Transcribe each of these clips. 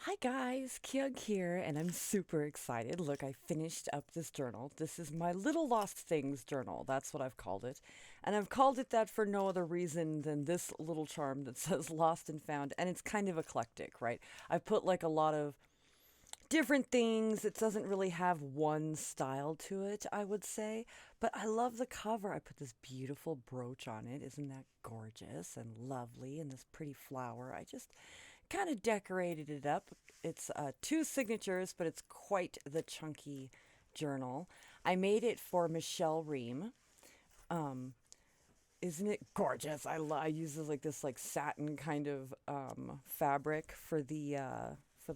Hi guys, Kyung here, and I'm super excited. Look, I finished up this journal. This is my Little Lost Things journal. That's what I've called it. And I've called it that for no other reason than this little charm that says lost and found. And it's kind of eclectic, right? I put like a lot of different things. It doesn't really have one style to it, I would say. But I love the cover. I put this beautiful brooch on it. Isn't that gorgeous and lovely? And this pretty flower. I just kind of decorated it up. It's two signatures, but it's quite the chunky journal. I made it for Michelle Reim. Um, isn't it gorgeous? I use this like satin kind of fabric for the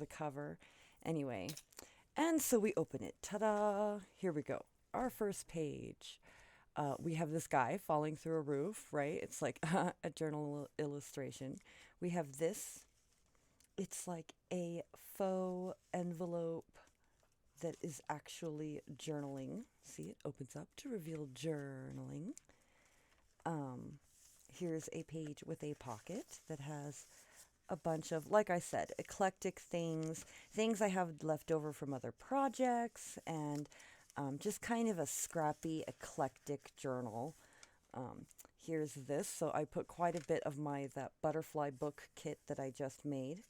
cover. Anyway, and so we open it. Ta-da! Here we go. Our first page. We have this guy falling through a roof, right? It's like a journal illustration. We have this. It's like a faux envelope that is actually journaling. See, it opens up to reveal journaling. Um, Here's a page with a pocket that has a bunch of, like I said, eclectic things, things I have left over from other projects, and just kind of a scrappy, eclectic journal. Um, Here's this. So I put quite a bit of that butterfly book kit that I just made,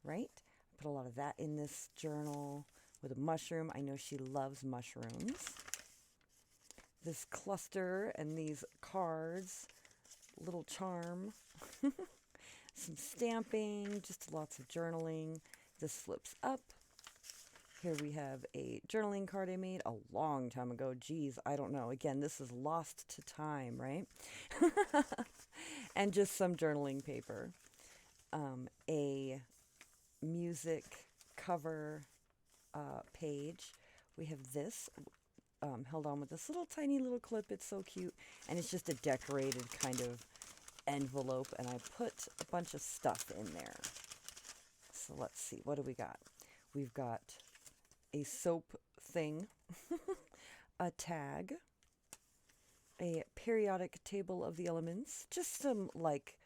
right? I put a lot of that in this journal with a mushroom. I know she loves mushrooms. This cluster and these cards, little charm, some stamping, just lots of journaling. This flips up. Here we have a journaling card I made a long time ago. Geez, I don't know. Again, this is lost to time, right? And just some journaling paper. A music cover page. We have this held on with this little tiny little clip. It's so cute. And it's just a decorated kind of envelope. And I put a bunch of stuff in there. So let's see. What do we got? We've got a soap thing, a tag, a periodic table of the elements, just some like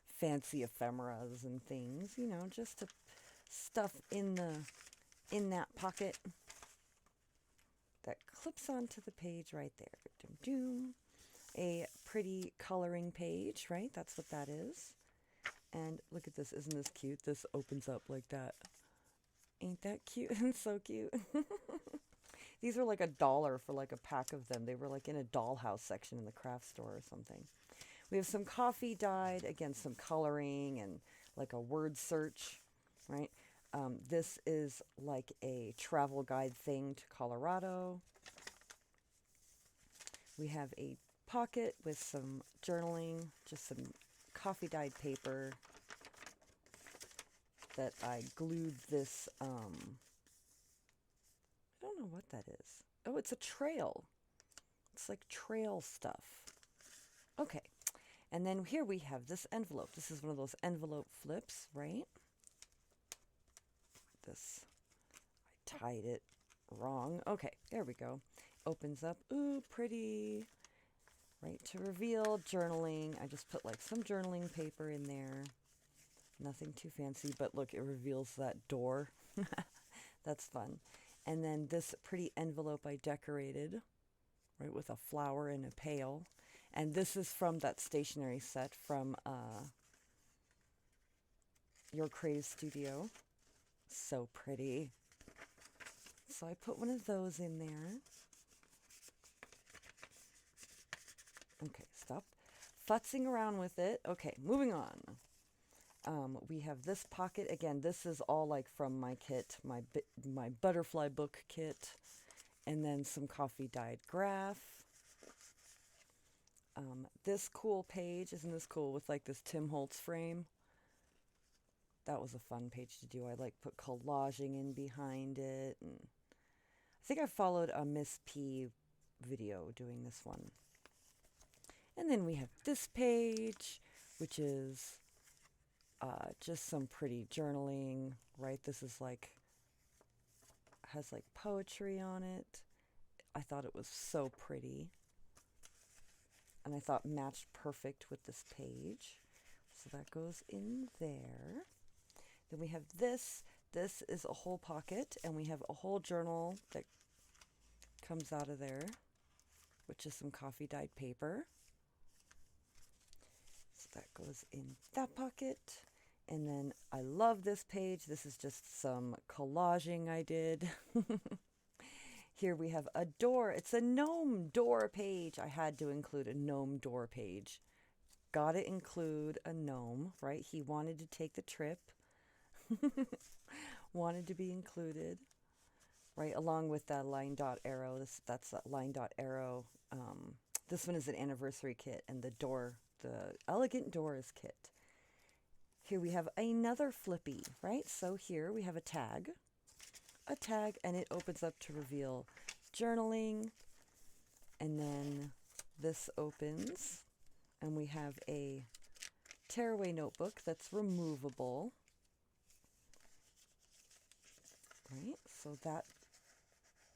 fancy ephemeras and things, just to stuff in that pocket that clips onto the page right there. Doom, doom. A pretty coloring page, right? That's what that is. And look at this. Isn't this cute? This opens up like that. Ain't that cute? It's so cute. These are like $1 for like a pack of them. They were like in a dollhouse section in the craft store or something. We have some coffee dyed, again, some coloring and like a word search, right? This is like a travel guide thing to Colorado. We have a pocket with some journaling, just some coffee dyed paper that I glued this, I don't know what that is. Oh, it's a trail. It's like trail stuff. Okay. And then here we have this envelope. This is one of those envelope flips, right? This, I tied it wrong. Okay, there we go. Opens up. Ooh, pretty. Right, to reveal journaling. I just put like some journaling paper in there. Nothing too fancy, but look, it reveals that door. That's fun. And then this pretty envelope I decorated, right, with a flower in a pail. And this is from that stationery set from Your Craze Studio. So pretty. So I put one of those in there. Okay, stop futzing around with it. Okay, moving on. We have this pocket. Again, this is all like from my kit, my butterfly book kit. And then some coffee dyed graph. This cool page, isn't this cool, with like this Tim Holtz frame? That was a fun page to do. I like put collaging in behind it. And I think I followed a Miss P video doing this one. And then we have this page, which is just some pretty journaling, right? This is like, has like poetry on it. I thought it was so pretty. And I thought matched perfect with this page. So that goes in there. Then we have this. This is a whole pocket, and we have a whole journal that comes out of there, which is some coffee dyed paper. So that goes in that pocket. And then I love this page. This is just some collaging I did. Here we have a door. It's a gnome door page. I had to include a gnome door page. Gotta include a gnome, right? He wanted to take the trip. Wanted to be included, right? Along with that line dot arrow. That's that line dot arrow. This one is an anniversary kit, and the elegant doors kit. Here we have another flippy, right? So here we have a tag, and it opens up to reveal journaling. And then this opens, and we have a tearaway notebook that's removable, right? So that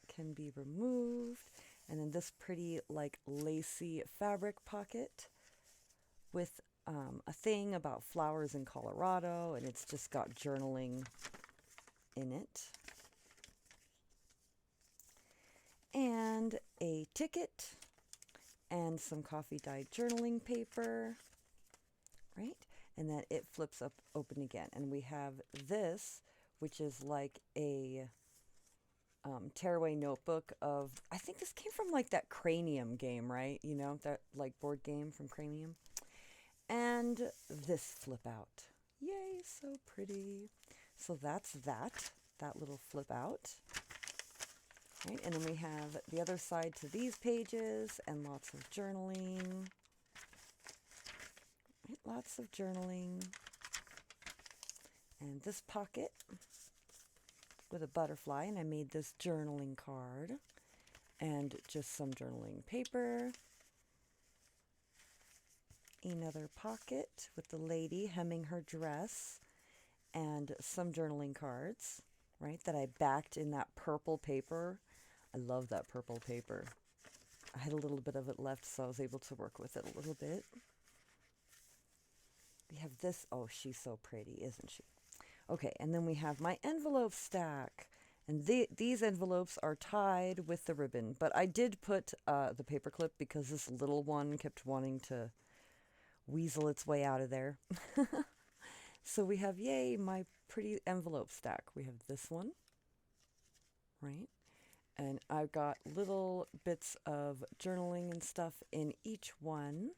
can be removed. And then this pretty like lacy fabric pocket with a thing about flowers in Colorado, and it's just got journaling in it. And a ticket and some coffee dyed journaling paper, right? And then it flips up open again. And we have this, which is like a tearaway notebook of, I think this came from like that Cranium game, right? You know, that like board game from Cranium. And this flip out. Yay, so pretty. So that's that little flip out. Right, and then we have the other side to these pages and lots of journaling. Right, lots of journaling. And this pocket with a butterfly, and I made this journaling card and just some journaling paper. Another pocket with the lady hemming her dress and some journaling cards, right, that I backed in that purple paper. I love that purple paper. I had a little bit of it left, so I was able to work with it a little bit. We have this. Oh, she's so pretty, isn't she? Okay, and then we have my envelope stack. And these envelopes are tied with the ribbon. But I did put the paper clip because this little one kept wanting to weasel its way out of there. So we have, yay, my pretty envelope stack. We have this one, right? And I've got little bits of journaling and stuff in each one.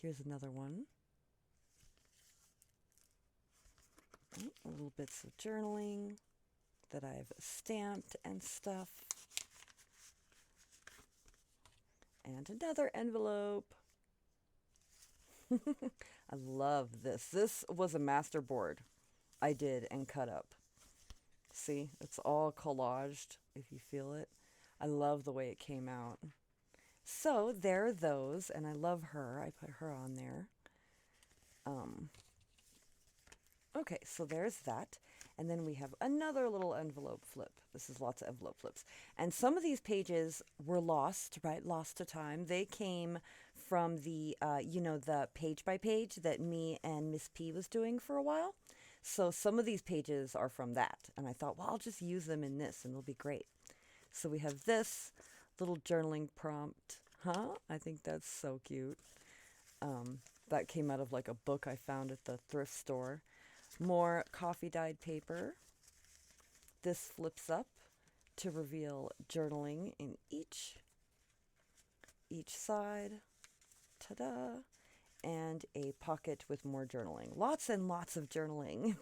Here's another one. Right, little bits of journaling that I've stamped and stuff. And another envelope. I love this. This was a master board I did and cut up. See, it's all collaged, if you feel it. I love the way it came out. So there are those, and I love her. I put her on there. Okay, so there's that. And then we have another little envelope flip. This is lots of envelope flips. And some of these pages were lost, right? Lost to time. They came from the, the page by page that me and Miss P was doing for a while. So some of these pages are from that. And I thought, well, I'll just use them in this and it'll be great. So we have this little journaling prompt. I think that's so cute. That came out of like a book I found at the thrift store. More coffee dyed paper. This flips up to reveal journaling in each side. Ta-da! And a pocket with more journaling. Lots and lots of journaling.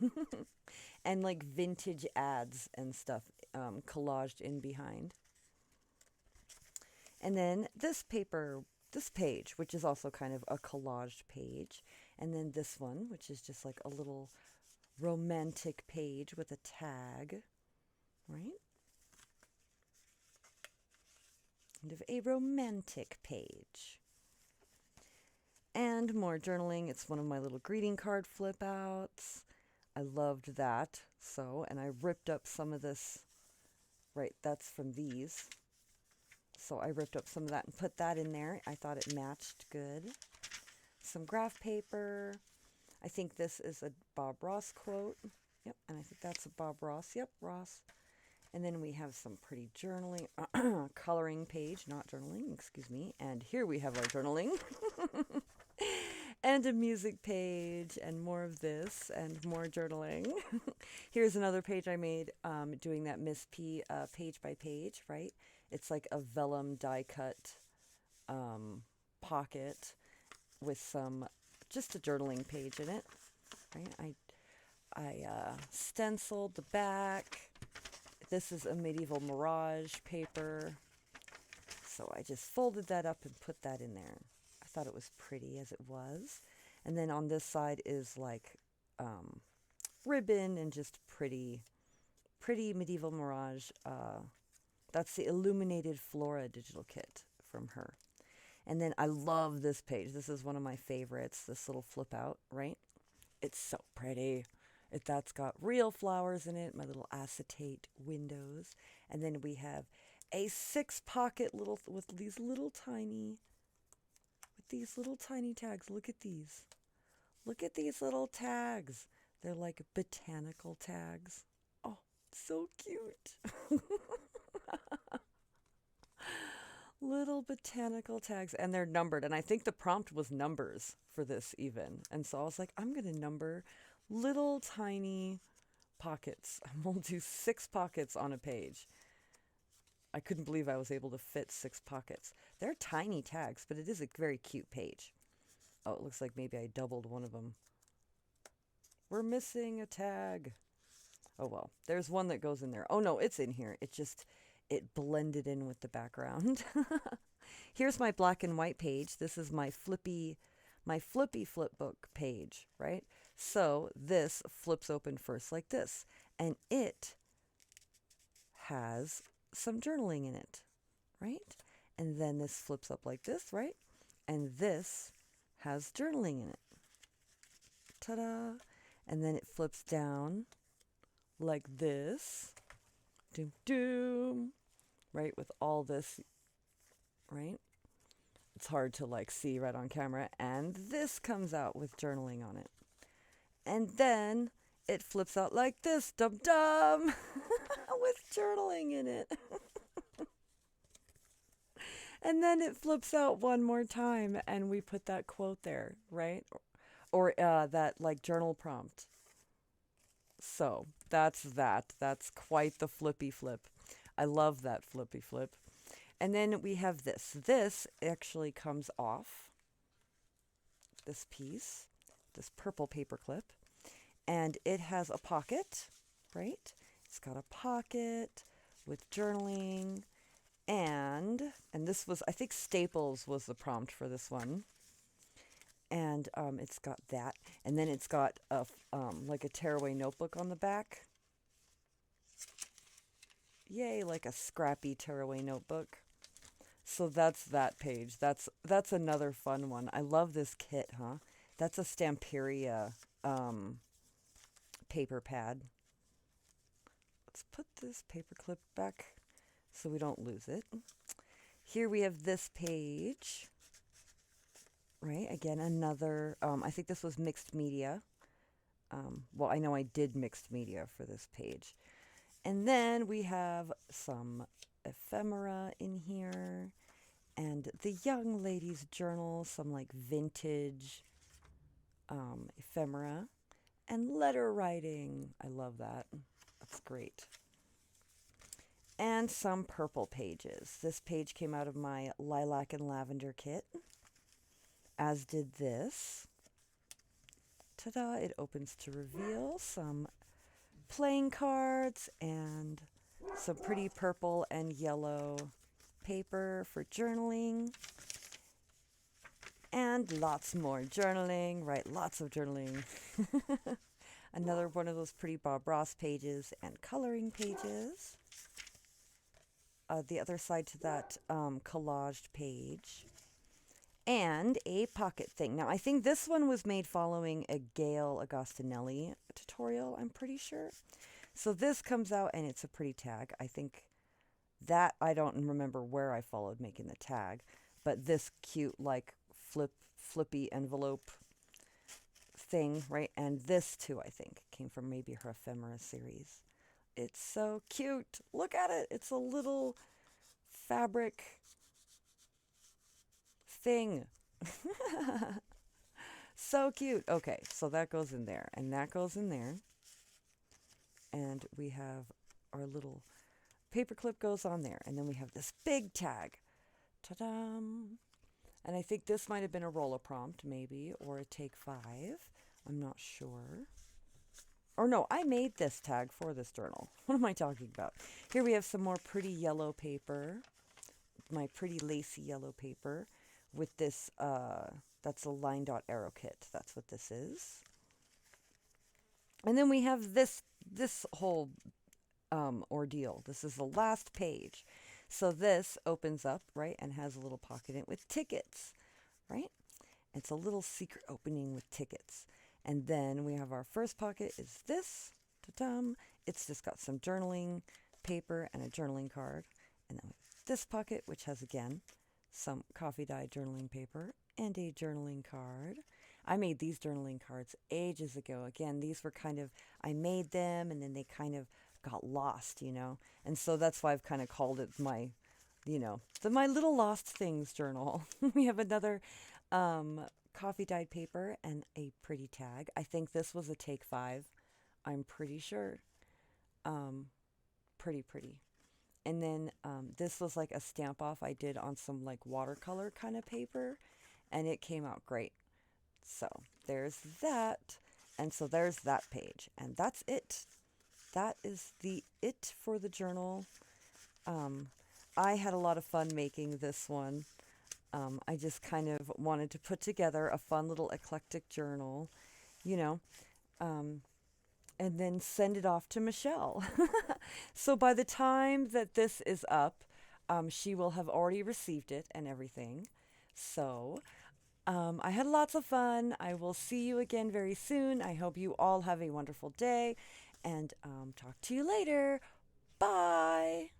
And like vintage ads and stuff collaged in behind. And then this page, which is also kind of a collaged page. And then this one, which is just like a little romantic page with a tag, right? Kind of a romantic page. And more journaling. It's one of my little greeting card flip outs. I loved that. So, and I ripped up some of this, right, that's from these. So I ripped up some of that and put that in there. I thought it matched good. Some graph paper. I think this is a Bob Ross quote. Yep, and I think that's a Bob Ross. Yep, Ross. And then we have some pretty journaling, coloring page, not journaling, excuse me. And here we have our journaling. And a music page, and more of this, and more journaling. Here's another page I made doing that Miss P page by page, right? It's like a vellum die cut pocket with some, just a journaling page in it, right? I stenciled the back. This is a medieval mirage paper. So I just folded that up and put that in there. I thought it was pretty as it was. And then on this side is like ribbon and just pretty medieval mirage. That's the Illuminated Flora digital kit from her. And then I love this page. This is one of my favorites, this little flip out, right? It's so pretty. That's got real flowers in it, my little acetate windows. And then we have a 6-pocket little, with these little tiny tags. Look at these. Look at these little tags. They're like botanical tags. Oh, so cute. Little botanical tags, and they're numbered. And I think the prompt was numbers for this even. And so I was like, I'm going to number little tiny pockets. I'm going to do 6 pockets on a page. I couldn't believe I was able to fit 6 pockets. They're tiny tags, but it is a very cute page. Oh, it looks like maybe I doubled one of them. We're missing a tag. Oh, well, there's one that goes in there. Oh, no, it's in here. It blended in with the background. Here's my black and white page. This is my flippy flip book page, right? So this flips open first like this, and it has some journaling in it, right? And then this flips up like this, right? And this has journaling in it. Ta-da! And then it flips down like this. Doom, doom. Right? With all this, right? It's hard to like see right on camera. And this comes out with journaling on it. And then it flips out like this, dum-dum, with journaling in it. And then it flips out one more time, and we put that quote there, right? Or that like journal prompt. So that's that. That's quite the flippy flip. I love that flippy flip. And then we have this. This actually comes off this piece, this purple paper clip, and it has a pocket, right? It's got a pocket with journaling, and this was, I think Staples was the prompt for this one. And it's got that, and then it's got a like a tearaway notebook on the back. Yay, like a scrappy tearaway notebook. So that's that page. That's another fun one. I love this kit, huh? That's a Stamperia paper pad. Let's put this paper clip back so we don't lose it. Here we have this page. Right, again, another, I think this was mixed media. Well, I know I did mixed media for this page. And then we have some ephemera in here, and the young lady's journal, some like vintage ephemera, and letter writing. I love that. That's great. And some purple pages. This page came out of my lilac and lavender kit, as did this. Ta-da! It opens to reveal some playing cards and some pretty purple and yellow paper for journaling. And lots more journaling, right? Lots of journaling. Another one of those pretty Bob Ross pages and coloring pages. The other side to that collaged page. And a pocket thing. Now, I think this one was made following a Gail Agostinelli tutorial, I'm pretty sure. So this comes out, and it's a pretty tag. I think that, I don't remember where I followed making the tag, but this cute, like, flippy envelope thing, right? And this too, I think, came from maybe her ephemera series. It's so cute. Look at it. It's a little fabric thing. So cute. Okay, so that goes in there, and that goes in there. And we have our little paper clip goes on there. And then we have this big tag. Ta-da! And I think this might have been a roller prompt, maybe, or a take 5. I'm not sure. Or no, I made this tag for this journal. What am I talking about? Here we have some more pretty yellow paper. My pretty lacy yellow paper with this, that's a line dot arrow kit. That's what this is. And then we have this whole ordeal. This is the last page. So this opens up, right, and has a little pocket in it with tickets, right? It's a little secret opening with tickets. And then we have our first pocket is this. Ta-dum. It's just got some journaling paper and a journaling card. And then we have this pocket, which has, again, some coffee dye journaling paper and a journaling card. I made these journaling cards ages ago. Again, these were kind of, I made them and then they kind of got lost, you know. And so that's why I've kind of called it my, you know, my little lost things journal. We have another coffee dyed paper and a pretty tag. I think this was a take 5. I'm pretty sure. Pretty. And then this was like a stamp off I did on some like watercolor kind of paper, and it came out great. So there's that. And so there's that page. And that's it. That is the it for the journal. I had a lot of fun making this one. I just kind of wanted to put together a fun little eclectic journal, you know, and then send it off to Michelle. So by the time that this is up, she will have already received it and everything. So I had lots of fun. I will see you again very soon. I hope you all have a wonderful day and talk to you later. Bye.